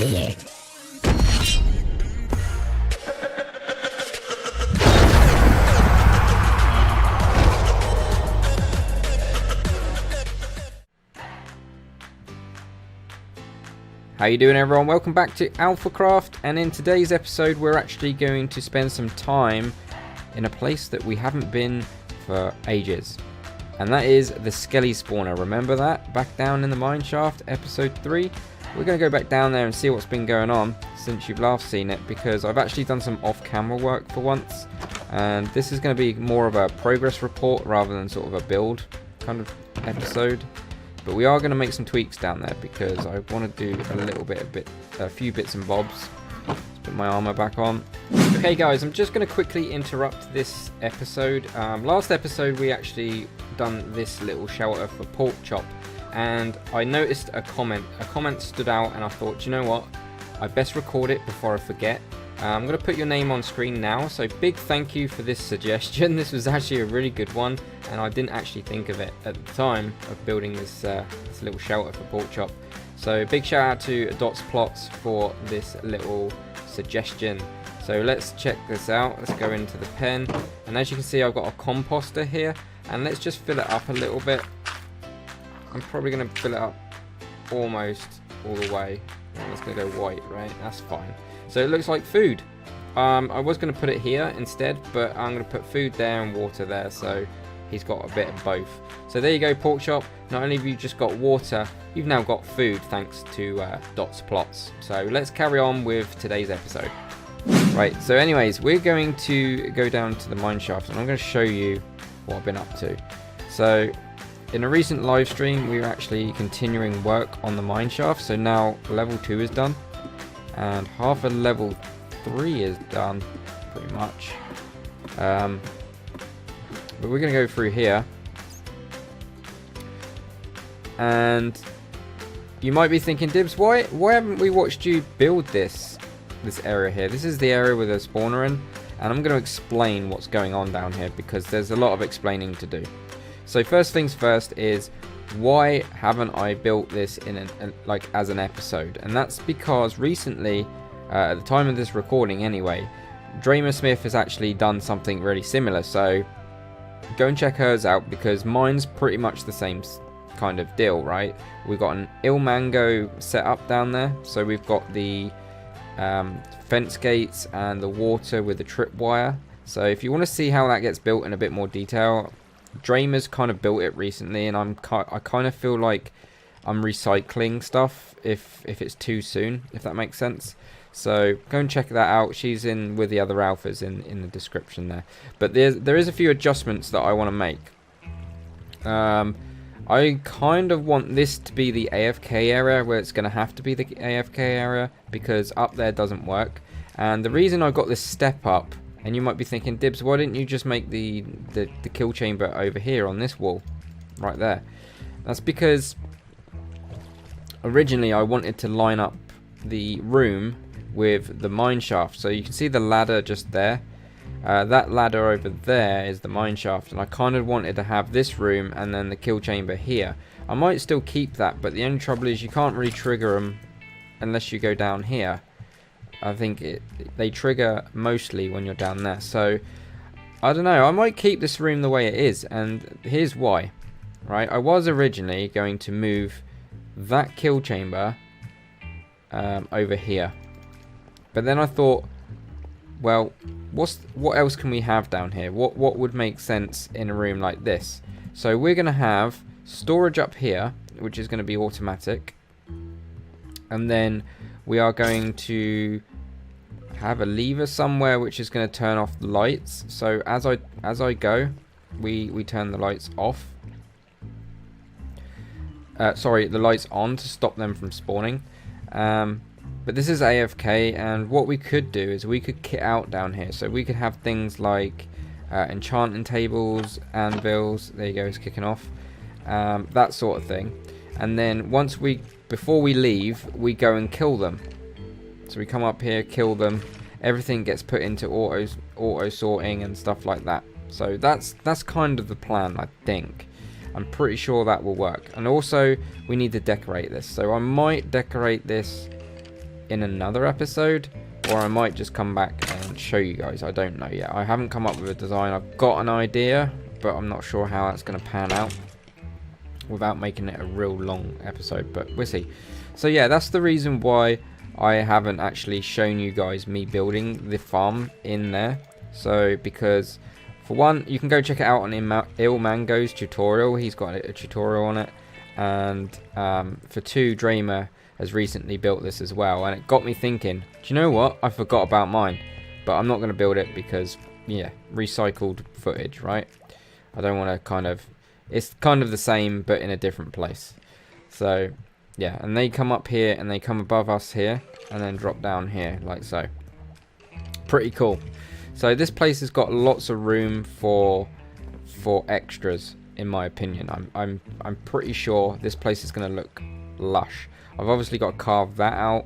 Skele. How you doing, everyone? Welcome back to AlphaCraft, and in today's episode we're actually going to spend some time in a place that we haven't been for ages, and that is the Skele spawner. Remember that? Back down in the mine shaft, episode 3. We're going to go back down there and see what's been going on since you've last seen it, because I've actually done some off-camera work for once, and this is going to be more of a progress report rather than sort of a build kind of episode. But we are going to make some tweaks down there because I want to do a few bits and bobs. Let's put my armor back on. Okay guys, I'm just going to quickly interrupt this episode. Last episode we actually done this little shelter for pork chop, and I noticed a comment. A comment stood out, and I thought, you know what, I best record it before I forget. I'm going to put your name on screen now, so big thank you for this suggestion. This was actually a really good one, and I didn't actually think of it at the time of building this little shelter for pork chop. So big shout out to Dots Plots for this little suggestion. So let's check this out. Let's go into the pen, and as you can see I've got a composter here, and let's just fill it up a little bit. I'm probably going to fill it up almost all the way. It's going to go white, right? That's fine. So it looks like food. I was going to put it here instead, but I'm going to put food there and water there, so he's got a bit of both. So there you go, pork chop. Not only have you just got water, you've now got food thanks to Dots Plots. So let's carry on with today's episode. Right, so anyways, we're going to go down to the mine shaft, and I'm going to show you what I've been up to. So in a recent live stream, we were actually continuing work on the mine shaft. So now level 2 is done, and half of level 3 is done, pretty much. But we're going to go through here, and you might be thinking, Dibs, why haven't we watched you build this area here? This is the area with a spawner in, and I'm going to explain what's going on down here because there's a lot of explaining to do. So first things first is, why haven't I built this in as an episode? And that's because recently, at the time of this recording anyway, Dramer Smith has actually done something really similar. So go and check hers out, because mine's pretty much the same kind of deal, right? We've got an Ilmango set up down there. So we've got the fence gates and the water with the tripwire. So if you want to see how that gets built in a bit more detail, Dramer's kind of built it recently, and I kind of feel like I'm recycling stuff if it's too soon, if that makes sense. So go and check that out. She's in with the other alphas in the description there. But there is a few adjustments that I want to make. I kind of want this to be the AFK area, where it's going to have to be the AFK area, because up there doesn't work. And the reason I got this step up, and you might be thinking, Dibs, why didn't you just make the kill chamber over here on this wall right there? That's because originally I wanted to line up the room with the mine shaft. So you can see the ladder just there. That ladder over there is the mine shaft, and I kind of wanted to have this room and then the kill chamber here. I might still keep that, but the only trouble is you can't really trigger them unless you go down here. I think they trigger mostly when you're down there. So I don't know, I might keep this room the way it is, and here's why. Right, I was originally going to move that kill chamber over here, but then I thought, well, what else can we have down here? What would make sense in a room like this? So we're going to have storage up here, which is going to be automatic, and then we are going to have a lever somewhere which is going to turn off the lights. So as I go, we turn the lights off. Sorry, the lights on to stop them from spawning. But this is AFK, and what we could do is we could kit out down here. So we could have things like enchanting tables, anvils. There you go, it's kicking off. That sort of thing. And then before we leave, we go and kill them. So we come up here, kill them. Everything gets put into auto sorting and stuff like that. So that's kind of the plan, I think. I'm pretty sure that will work. And also, we need to decorate this. So I might decorate this in another episode, or I might just come back and show you guys. I don't know yet. I haven't come up with a design. I've got an idea, but I'm not sure how that's going to pan out without making it a real long episode, but we'll see. So yeah, that's the reason why I haven't actually shown you guys me building the farm in there. So because for one, you can go check it out on Ilmango's tutorial. He's got a tutorial on it. And for two, Dramer has recently built this as well, and it got me thinking, do you know what, I forgot about mine, but I'm not going to build it because, yeah, recycled footage, right? I don't want to kind of, it's kind of the same but in a different place. So yeah, and they come up here and they come above us here and then drop down here like so. Pretty cool. So this place has got lots of room for extras, in my opinion. I'm pretty sure this place is going to look lush. I've obviously got to carve that out,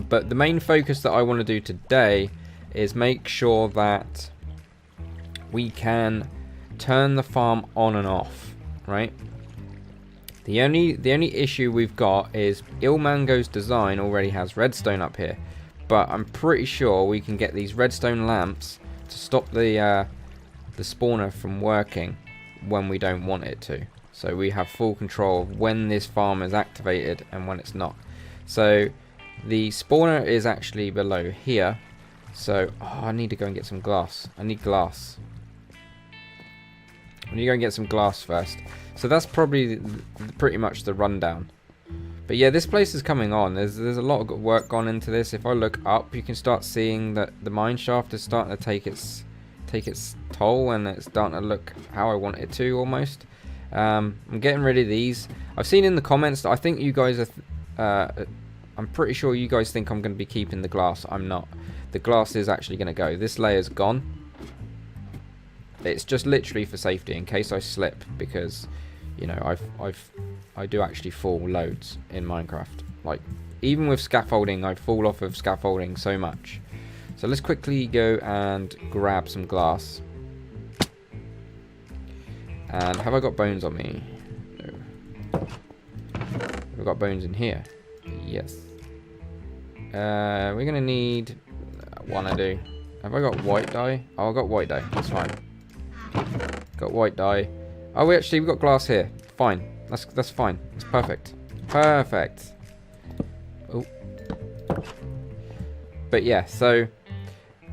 but the main focus that I want to do today is make sure that we can turn the farm on and off, right? The only issue we've got is Ilmango's design already has redstone up here, but I'm pretty sure we can get these redstone lamps to stop the spawner from working when we don't want it to. So we have full control of when this farm is activated and when it's not. So the spawner is actually below here. So I need to go and get some glass. I need glass. I need to go and get some glass first. So that's probably pretty much the rundown. But yeah, this place is coming on. There's a lot of work gone into this. If I look up, you can start seeing that the mine shaft is starting to take its toll, and it's starting to look how I want it to almost. I'm getting rid of these. I've seen in the comments that I think you guys are I'm pretty sure you guys think I'm going to be keeping the glass. I'm not. The glass is actually going to go. This layer's gone. It's just literally for safety in case I slip, because you know I do actually fall loads in Minecraft. Like even with scaffolding, I fall off of scaffolding so much. So let's quickly go and grab some glass. And have I got bones on me? No. Have I got bones in here? Yes. We're going to need one, I do. Have I got white dye? Oh, I got white dye. That's fine. Got white dye. Oh, we've got glass here. Fine. That's fine. It's perfect. Perfect. Oh. But yeah, so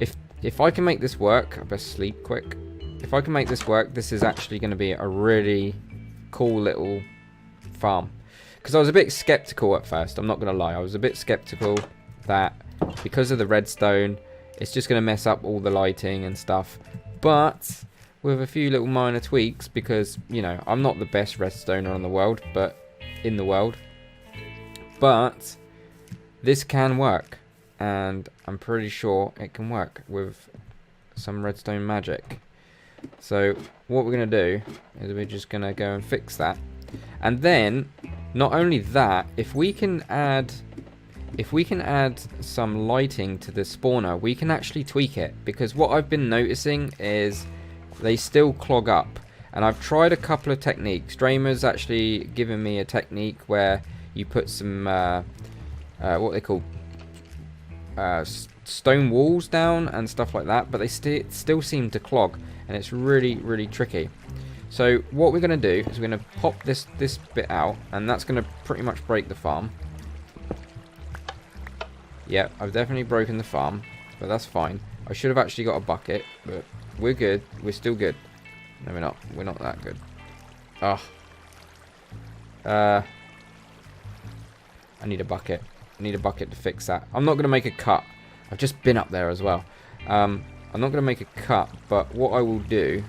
if I can make this work, I best sleep quick. If I can make this work, this is actually going to be a really cool little farm. Because I was a bit skeptical at first, I'm not going to lie. I was a bit skeptical that because of the redstone, it's just going to mess up all the lighting and stuff. But with a few little minor tweaks, because, you know, I'm not the best redstoner in the world, but this can work. And I'm pretty sure it can work with some redstone magic. So what we're going to do is we're just going to go and fix that. And then not only that, if we can add some lighting to the spawner, we can actually tweak it, because what I've been noticing is they still clog up. And I've tried a couple of techniques. Dramer's actually given me a technique where you put some what they call stone walls down and stuff like that, but they still seem to clog, and it's really tricky. So what we're going to do is we're going to pop this bit out, and that's going to pretty much break the farm. Yeah, I've definitely broken the farm, but that's fine. I should have actually got a bucket, but we're good. We're still good. No, we're not. We're not that good. Oh. I need a bucket. I need a bucket to fix that. I'm not going to make a cut. I've just been up there as well. I'm not going to make a cut, but what I will do...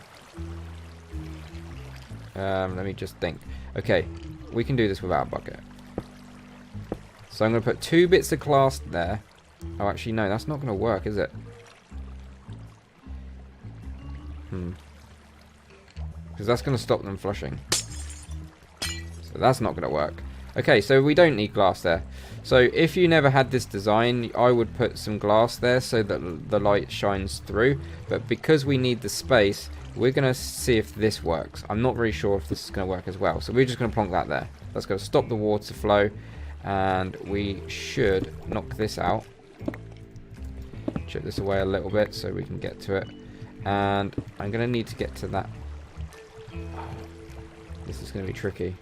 let me just think. Okay, we can do this without a bucket. So I'm going to put 2 bits of glass there. Oh, actually, no, that's not going to work, is it? Because that's going to stop them flushing. So that's not going to work. Okay, so we don't need glass there. So if you never had this design, I would put some glass there so that the light shines through. But because we need the space, we're going to see if this works. I'm not really sure if this is going to work as well. So we're just going to plonk that there. That's going to stop the water flow. And we should knock this out. Chip this away a little bit so we can get to it. And I'm going to need to get to that. This is going to be tricky.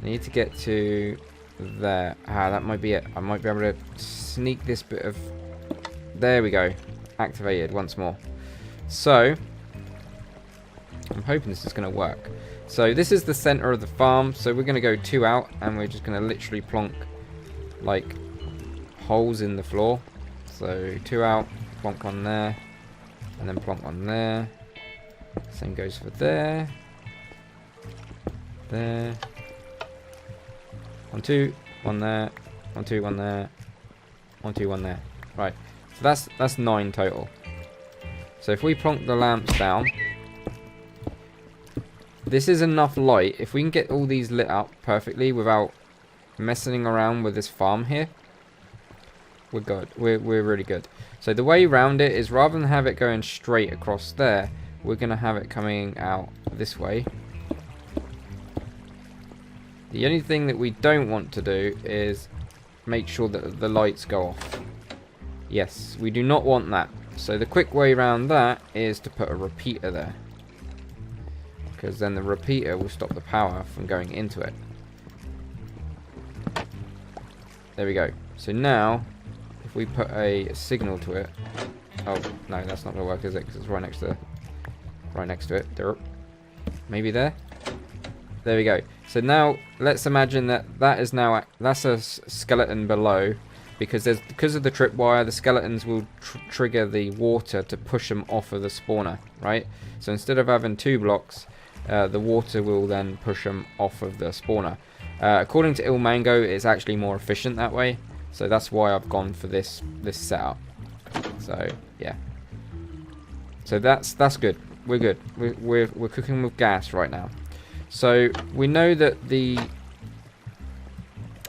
I need to get to there. That might be it. I might be able to sneak this bit of... There we go. Activated once more. So, I'm hoping this is going to work. So this is the center of the farm. So we're going to go 2 out. And we're just going to literally plonk like holes in the floor. So 2 out. Plonk one there. And then plonk one there. Same goes for there. There. 1, 2, 1 there. 1, 2, 1 there. 1, 2, 1 there. Right. So that's 9 total. So if we plonk the lamps down, this is enough light. If we can get all these lit up perfectly without messing around with this farm here, we're good. We're really good. So the way around it is, rather than have it going straight across there, we're going to have it coming out this way. The only thing that we don't want to do is make sure that the lights go off. Yes, we do not want that. So the quick way around that is to put a repeater there. Because then the repeater will stop the power from going into it. There we go. So now, if we put a signal to it... Oh, no, that's not going to work, is it? Because it's right next to it. There. Maybe there? There we go. So now, let's imagine that is now... That's a skeleton below. Because of the tripwire, the skeletons will trigger the water to push them off of the spawner, right? So instead of having 2 blocks, the water will then push them off of the spawner. According to Ilmango, it's actually more efficient that way. So that's why I've gone for this setup. So yeah. So that's good. We're good. We're cooking with gas right now. So we know that the...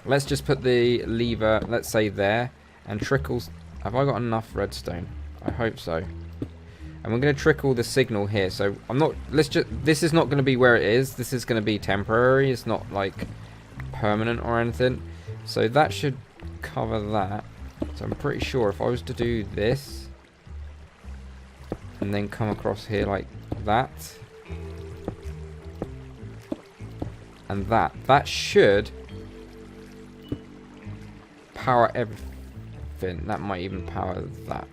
Let's just put the lever, let's say there, and trickles... Have I got enough redstone? I hope so. And we're going to trickle the signal here. So I'm not... This is not going to be where it is. This is going to be temporary. It's not like permanent or anything. So that should cover that. So I'm pretty sure if I was to do this and then come across here like that and that should power everything. That might even power that.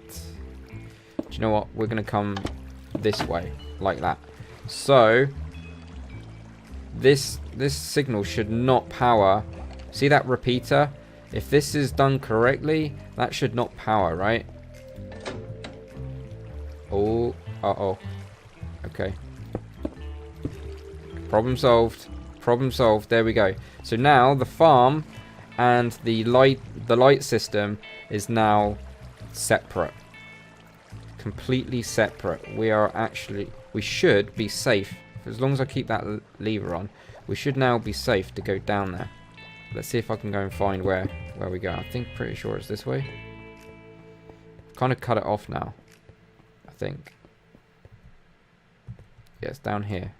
Do you know what? We're going to come this way like that. So this signal should not power. See that repeater? If this is done correctly, that should not power, right? Oh, uh-oh. Okay. Problem solved. Problem solved. There we go. So now the farm and the light system is now separate. Completely separate. We should be safe. As long as I keep that lever on, we should now be safe to go down there. Let's see if I can go and find where we go. I think pretty sure it's this way. Kind of cut it off now, I think. Yeah, it's down here.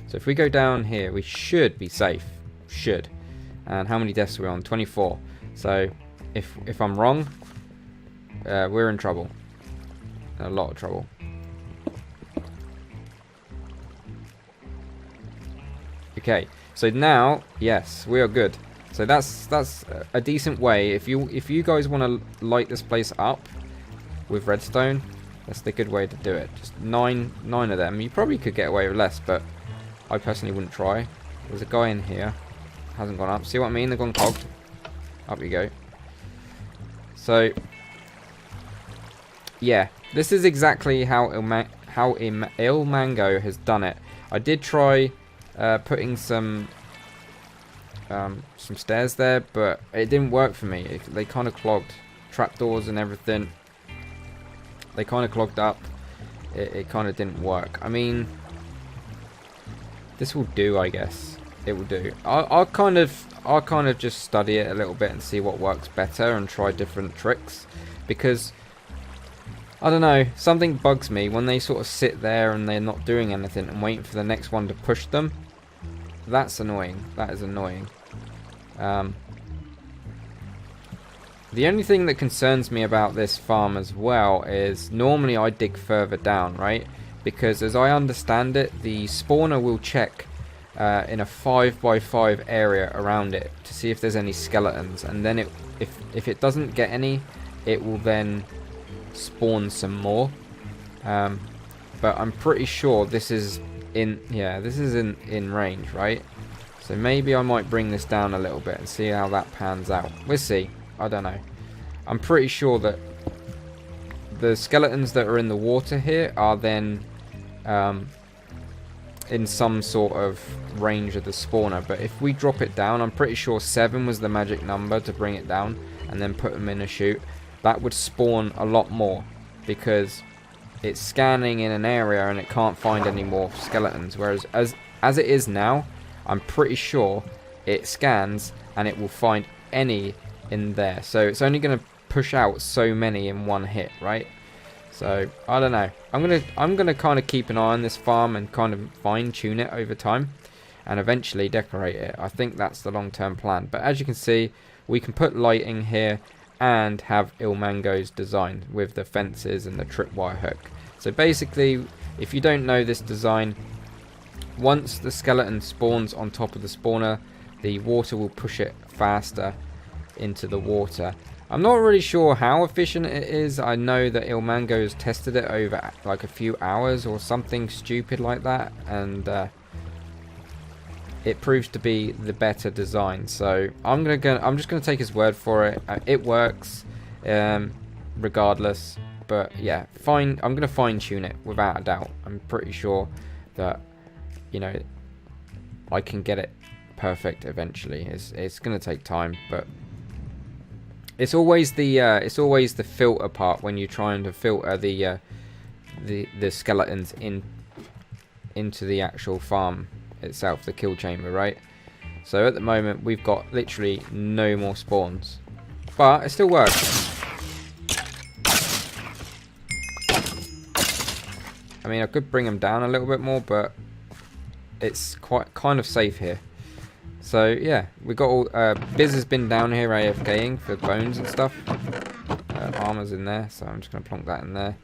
So if we go down here, we should be safe. Should. And how many deaths are we on? 24. So if I'm wrong, we're in trouble. A lot of trouble. Okay, so now, yes, we are good. So that's a decent way. If you guys want to light this place up with redstone, that's the good way to do it. Just nine of them. You probably could get away with less, but I personally wouldn't try. There's a guy in here. Hasn't gone up. See what I mean? They've gone cogged. Up you go. So, yeah, this is exactly how Ilmango has done it. I did try putting some stairs there, but it didn't work for me. They kind of clogged. Trapdoors and everything. They kind of clogged up. It kind of didn't work. I mean, this will do, I guess. It will do. I'll kind of just study it a little bit and see what works better and try different tricks, because I don't know, something bugs me when they sort of sit there and they're not doing anything and waiting for the next one to push them. That's annoying. That is annoying. The only thing that concerns me about this farm as well is normally I dig further down, right? Because as I understand it, the spawner will check in a 5x5 area around it to see if there's any skeletons, and then if it doesn't get any, it will then spawn some more. But I'm pretty sure this is in range, right? So maybe I might bring this down a little bit and see how that pans out. We'll see. I don't know. I'm pretty sure that the skeletons that are in the water here are then in some sort of range of the spawner. But if we drop it down, I'm pretty sure 7 was the magic number to bring it down and then put them in a chute. That would spawn a lot more because it's scanning in an area and it can't find any more skeletons. Whereas as it is now, I'm pretty sure it scans and it will find any in there. So it's only going to push out so many in one hit, right? So I don't know. I'm gonna kind of keep an eye on this farm and kind of fine tune it over time, and eventually decorate it. I think that's the long-term plan. But as you can see, we can put lighting here and have Ilmango's design with the fences and the tripwire hook. So basically, if you don't know this design, once the skeleton spawns on top of the spawner, the water will push it faster into the water. I'm not really sure how efficient it is. I know that Ilmango has tested it over like a few hours or something stupid like that, and it proves to be the better design. So I'm just gonna take his word for it. It works, regardless. But yeah, I'm gonna fine tune it without a doubt. I'm pretty sure that, you know, I can get it perfect eventually. It's gonna take time, but it's always the filter part when you're trying to filter the skeletons into the actual farm itself, the kill chamber, right? So at the moment we've got literally no more spawns, but it still works. I mean, I could bring them down a little bit more, but it's kind of safe here. So yeah, we got all Biz has been down here AFKing for bones and stuff. Armor's in there, so I'm just gonna plonk that in there.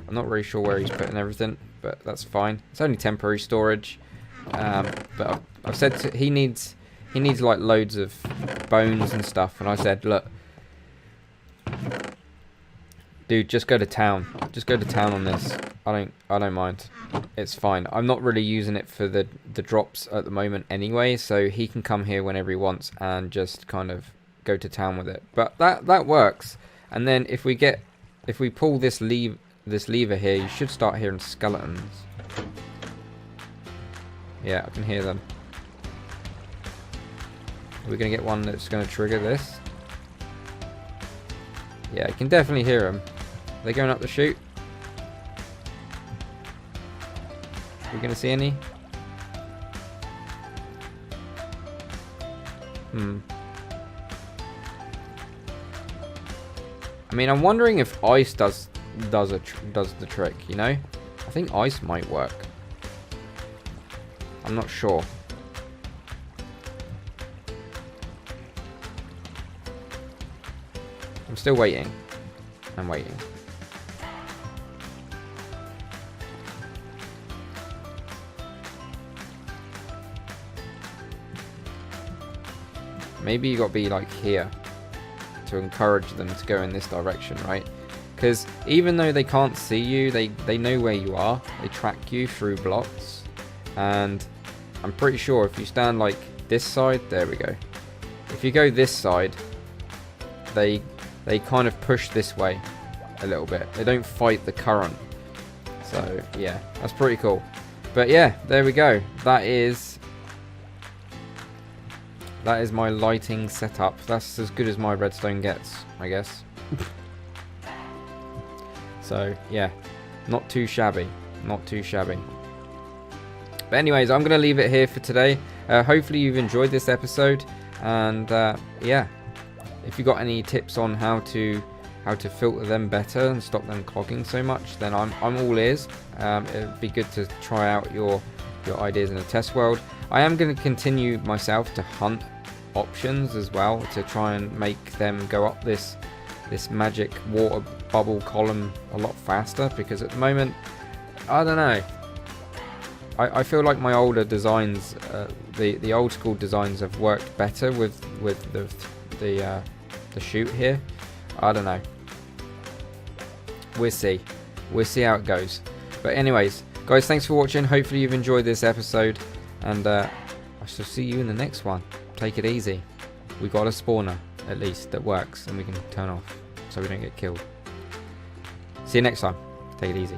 I'm not really sure where he's putting everything, but that's fine. It's only temporary storage. But I've said he needs like loads of bones and stuff, and I said, look, dude, just go to town. Just go to town on this. I don't mind. It's fine. I'm not really using it for the drops at the moment anyway, so he can come here whenever he wants and just kind of go to town with it. But that works. And then if we pull this lever here, you should start hearing skeletons. Yeah, I can hear them. We're gonna get one that's gonna trigger this. Yeah, you can definitely hear them. They're going up the chute. Are we going to see any? I mean, I'm wondering if ice does the trick, you know? I think ice might work. I'm not sure. I'm still waiting. I'm waiting. Maybe you got to be like here to encourage them to go in this direction, right? Because even though they can't see you, they know where you are. They track you through blocks. And I'm pretty sure if you stand like this side, there we go. If you go this side, they kind of push this way a little bit. They don't fight the current. So yeah, that's pretty cool. But yeah, there we go. That is my lighting setup. That's as good as my redstone gets, I guess. So yeah, not too shabby. Not too shabby. But anyways, I'm going to leave it here for today. Hopefully you've enjoyed this episode. And yeah, if you got any tips on how to how to filter them better and stop them clogging so much, then I'm all ears. It'd be good to try out your ideas in a test world. I am going to continue myself to hunt options as well to try and make them go up this magic water bubble column a lot faster, because at the moment, I don't know, I feel like my older designs, the old school designs, have worked better with the chute here. I don't know. We'll see how it goes. But anyways, guys, thanks for watching. Hopefully you've enjoyed this episode, and I shall see you in the next one. Take it easy. We got a spawner at least that works and we can turn off so we don't get killed. See you next time. Take it easy.